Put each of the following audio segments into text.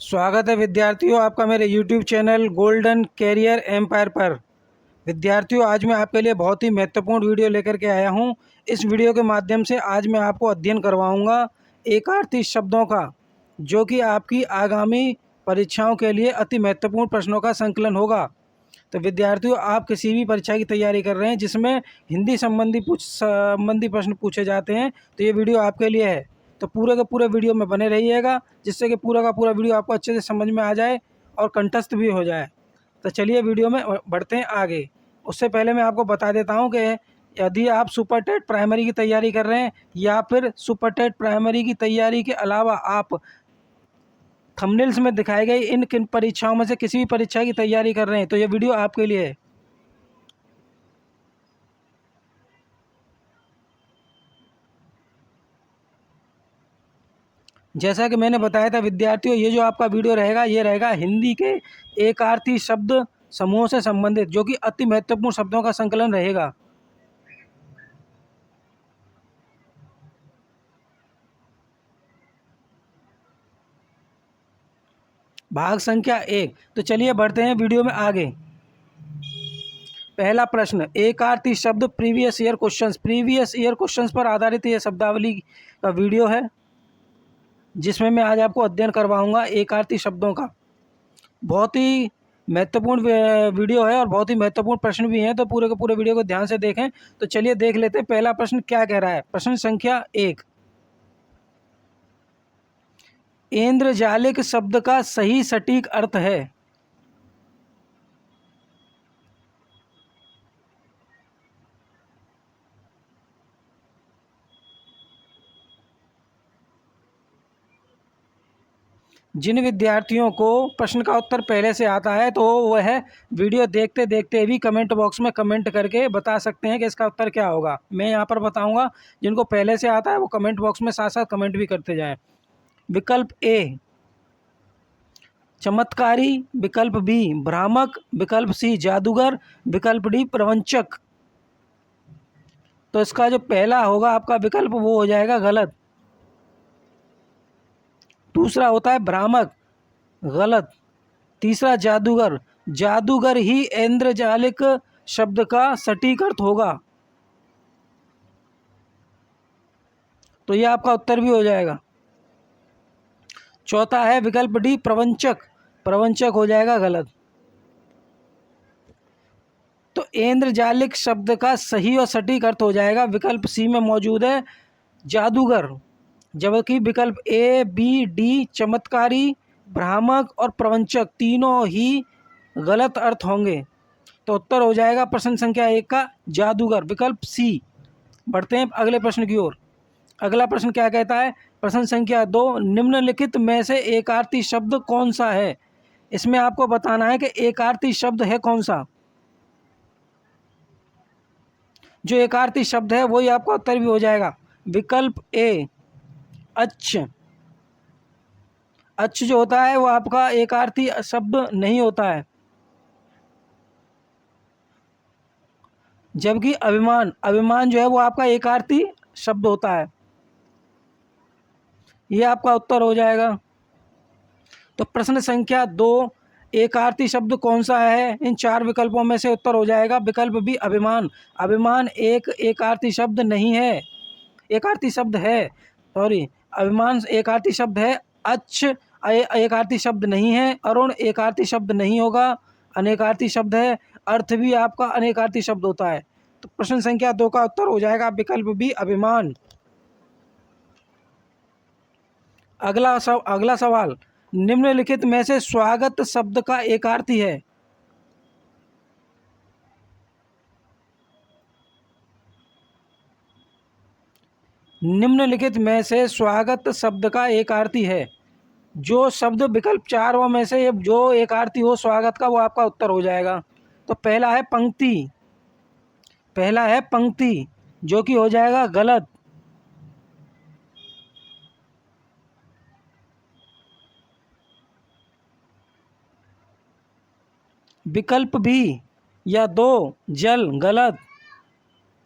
स्वागत है विद्यार्थियों आपका मेरे YouTube channel golden career empire पर। विद्यार्थियों, आज मैं आपके लिए बहुत ही महत्वपूर्ण वीडियो लेकर के आया हूं। इस वीडियो के माध्यम से आज मैं आपको अध्ययन करवाऊंगा एकार्थी शब्दों का, जो कि आपकी आगामी परीक्षाओं के लिए अति महत्वपूर्ण प्रश्नों का संकलन होगा। तो विद्यार्थियों, आप किसी भी परीक्षा की तैयारी कर रहे हैं जिसमें हिंदी संबंधी प्रश्न पूछे जाते हैं, तो ये वीडियो आपके लिए है। तो पूरे के पूरे वीडियो में बने रहिएगा, जिससे कि पूरा का पूरा वीडियो आपको अच्छे से समझ में आ जाए और कंठस्थ भी हो जाए। तो चलिए वीडियो में बढ़ते हैं आगे। उससे पहले मैं आपको बता देता हूं कि यदि आप सुपर टेट प्राइमरी की तैयारी कर रहे हैं या फिर सुपर टेट प्राइमरी की तैयारी के अलावा आप थंबनेल्स में दिखाए गए इन किन परीक्षाओं में से किसी भी परीक्षा की तैयारी कर रहे हैं, तो ये वीडियो आपके लिए है। जैसा कि मैंने बताया था विद्यार्थियों, ये जो आपका वीडियो रहेगा ये रहेगा हिंदी के एकार्थी शब्द समूह से संबंधित, जो कि अति महत्वपूर्ण शब्दों का संकलन रहेगा। भाग संख्या 1। तो चलिए बढ़ते हैं वीडियो में आगे। पहला प्रश्न, एकार्थी शब्द प्रीवियस ईयर क्वेश्चंस पर आधारित ये शब्दावली का वीडियो है, जिसमें मैं आज आपको अध्ययन करवाऊंगा एकार्थी शब्दों का। बहुत ही महत्वपूर्ण वीडियो है और बहुत ही महत्वपूर्ण प्रश्न भी हैं, तो पूरे के पूरे वीडियो को ध्यान से देखें। तो चलिए देख लेते हैं पहला प्रश्न क्या कह रहा है। प्रश्न संख्या 1, ऐन्द्रजालिक शब्द का सही सटीक अर्थ है। जिन विद्यार्थियों को प्रश्न का उत्तर पहले से आता है, तो वह वीडियो देखते देखते भी कमेंट बॉक्स में कमेंट करके बता सकते हैं कि इसका उत्तर क्या होगा। मैं यहाँ पर बताऊंगा, जिनको पहले से आता है वो कमेंट बॉक्स में साथ साथ कमेंट भी करते जाएं। विकल्प ए चमत्कारी, विकल्प बी भ्रामक, विकल्प सी जादूगर, विकल्प डी प्रवंचक। तो इसका जो पहला होगा आपका विकल्प वो हो जाएगा गलत। दूसरा होता है भ्रामक, गलत। तीसरा जादूगर, जादूगर ही ऐन्द्रजालिक शब्द का सटीक अर्थ होगा, तो ये आपका उत्तर भी हो जाएगा। चौथा है विकल्प डी प्रवंचक, प्रवंचक हो जाएगा गलत। तो ऐन्द्रजालिक शब्द का सही और सटीक अर्थ हो जाएगा विकल्प सी में मौजूद है जादूगर, जबकि विकल्प ए बी डी चमत्कारी, भ्रामक और प्रवंचक तीनों ही गलत अर्थ होंगे। तो उत्तर हो जाएगा प्रश्न संख्या 1 का जादूगर, विकल्प सी। बढ़ते हैं अगले प्रश्न की ओर। अगला प्रश्न क्या कहता है। प्रश्न संख्या 2, निम्नलिखित में से एकार्थी शब्द कौन सा है। इसमें आपको बताना है कि एकार्थी शब्द है कौन सा। जो एकार्थी शब्द है वही आपका उत्तर भी हो जाएगा। विकल्प ए अच्छ। अच्छ जो होता है वो आपका एकार्थी शब्द नहीं होता है, जबकि अभिमान, अभिमान जो है वो आपका एकार्थी शब्द होता है। ये आपका उत्तर हो जाएगा। तो प्रश्न संख्या 2, एकार्थी शब्द कौन सा है। इन 4 विकल्पों में से उत्तर हो जाएगा विकल्प बी अभिमान। अभिमान एक एकार्थी शब्द नहीं है, एकार्थी शब्द है, सॉरी, अभिमान एकार्थी शब्द है। अच्छ एकार्थी शब्द नहीं है। अरुण एकार्थी शब्द नहीं होगा, अनेकार्थी शब्द है। अर्थ भी आपका अनेकार्थी शब्द होता है। तो प्रश्न संख्या 2 का उत्तर हो जाएगा विकल्प बी अभिमान। अगला सवाल, निम्नलिखित में से स्वागत शब्द का एकार्थी है। निम्नलिखित में से स्वागत शब्द का एकार्थी है। जो शब्द विकल्प 4 में से जो एकार्थी हो स्वागत का, वो आपका उत्तर हो जाएगा। तो पहला है पंक्ति, पहला है पंक्ति, जो कि हो जाएगा गलत। विकल्प बी या 2 जल, गलत।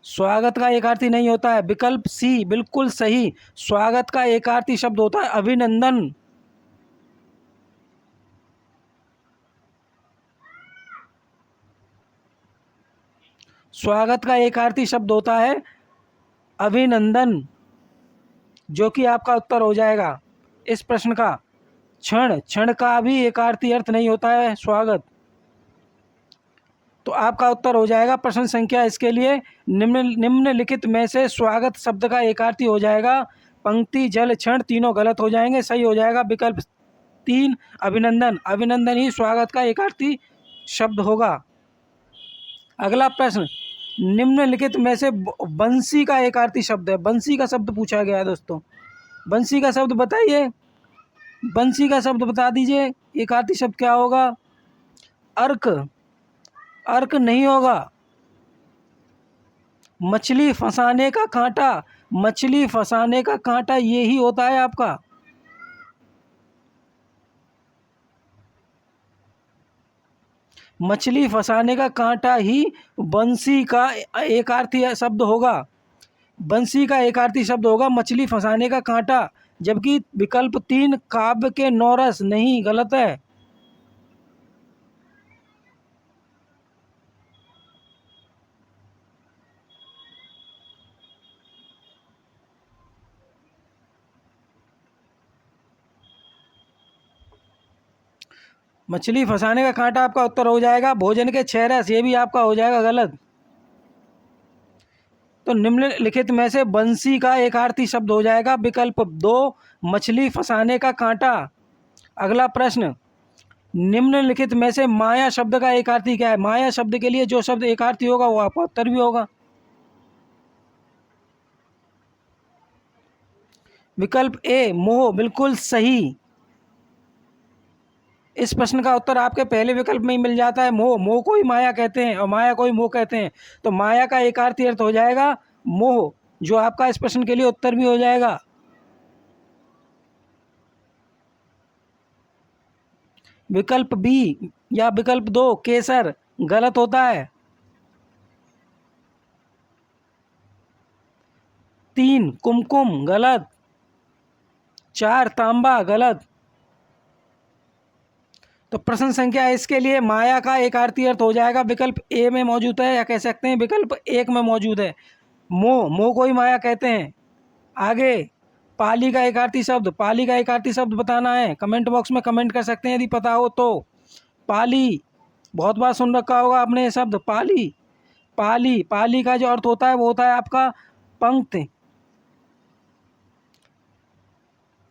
स्वागत का एकार्थी नहीं होता है। विकल्प सी बिल्कुल सही, स्वागत का एकार्थी शब्द होता है अभिनंदन। स्वागत का एकार्थी शब्द होता है अभिनंदन, जो कि आपका उत्तर हो जाएगा इस प्रश्न का। क्षण, क्षण का भी एकार्थी अर्थ नहीं होता है स्वागत। तो आपका उत्तर हो जाएगा प्रश्न संख्या इसके लिए निम्नलिखित में से स्वागत शब्द का एकार्थी हो जाएगा पंक्ति, जल, क्षण, तीनों गलत हो जाएंगे। सही हो जाएगा विकल्प 3 अभिनंदन। अभिनंदन ही स्वागत का एकार्थी शब्द होगा। अगला प्रश्न, निम्नलिखित में से बंसी का एकार्थी शब्द है। बंसी का शब्द पूछा गया है दोस्तों। बंसी का शब्द बताइए, बंसी का शब्द बता दीजिए, एकार्थी शब्द क्या होगा? अर्क, अर्क नहीं होगा। मछली फंसाने का कांटा, मछली फंसाने का कांटा ये ही होता है आपका। मछली फंसाने का कांटा ही बंसी का एकार्थी शब्द होगा। बंसी का एकार्थी शब्द होगा मछली फंसाने का कांटा, जबकि विकल्प 3 काव्य के नौरस नहीं, गलत है। मछली फंसाने का कांटा आपका उत्तर हो जाएगा। भोजन के 6 रस, ये भी आपका हो जाएगा गलत। तो निम्नलिखित में से बंसी का एकार्थी शब्द हो जाएगा विकल्प 2 मछली फंसाने का कांटा। अगला प्रश्न, निम्नलिखित में से माया शब्द का एकार्थी क्या है? माया शब्द के लिए जो शब्द एकार्थी होगा वो आपका उत्तर भी होगा। विकल्प ए मोह, बिल्कुल सही। इस प्रश्न का उत्तर आपके पहले विकल्प में ही मिल जाता है। मोह, मोह को ही माया कहते हैं और माया को ही मोह कहते हैं। तो माया का एकार्थी अर्थ हो जाएगा मोह, जो आपका इस प्रश्न के लिए उत्तर भी हो जाएगा। विकल्प बी या विकल्प 2 केसर गलत होता है। 3 कुमकुम गलत। 4 तांबा गलत। तो प्रश्न संख्या इसके लिए माया का एकार्थी अर्थ हो जाएगा विकल्प ए में मौजूद है, या कह सकते हैं विकल्प 1 में मौजूद है। मोह, मोह को ही माया कहते हैं। आगे पाली का एकार्थी शब्द, पाली का एकार्थी शब्द बताना है। कमेंट बॉक्स में कमेंट कर सकते हैं यदि पता हो तो। पाली, बहुत बार सुन रखा होगा आपने ये शब्द पाली। पाली, पाली का जो अर्थ होता है वो होता है आपका पंक्ति।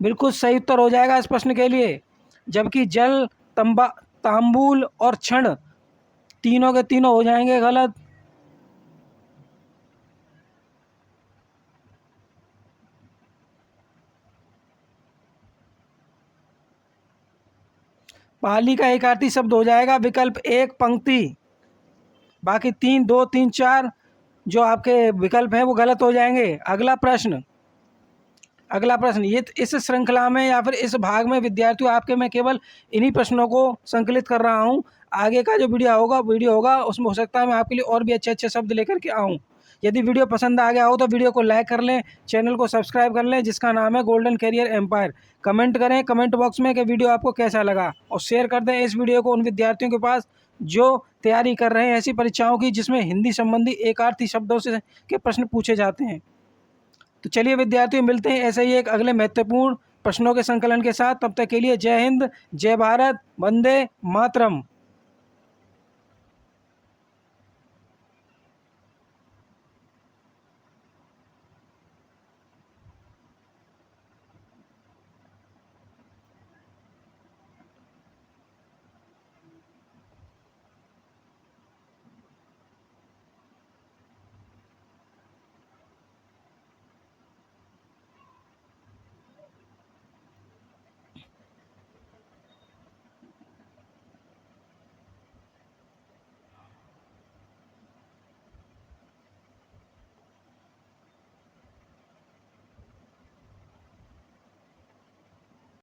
बिल्कुल सही उत्तर हो जाएगा इस प्रश्न के लिए। जबकि जल, तांबूल और क्षण तीनों के तीनों हो जाएंगे गलत। पाली का एकार्थी शब्द हो जाएगा विकल्प 1 पंक्ति। बाकी 3, 2, 3, 4 जो आपके विकल्प हैं वो गलत हो जाएंगे। अगला प्रश्न, अगला प्रश्न, ये इस श्रृंखला में या फिर इस भाग में विद्यार्थियों आपके मैं केवल इन्हीं प्रश्नों को संकलित कर रहा हूँ। आगे का जो वीडियो होगा उसमें हो सकता है मैं आपके लिए और भी अच्छे अच्छे शब्द लेकर के आऊँ। यदि वीडियो पसंद आ गया हो तो वीडियो को लाइक कर लें, चैनल को सब्सक्राइब कर लें जिसका नाम है गोल्डन कैरियर एम्पायर। कमेंट करें कमेंट बॉक्स में कि वीडियो आपको कैसा लगा, और शेयर कर दें इस वीडियो को उन विद्यार्थियों के पास जो तैयारी कर रहे हैं ऐसी परीक्षाओं की जिसमें हिंदी संबंधी एकार्थी शब्दों से के प्रश्न पूछे जाते हैं। तो चलिए विद्यार्थियों, मिलते हैं ऐसे ही एक अगले महत्वपूर्ण प्रश्नों के संकलन के साथ। तब तक के लिए जय हिंद, जय भारत, वंदे मातरम।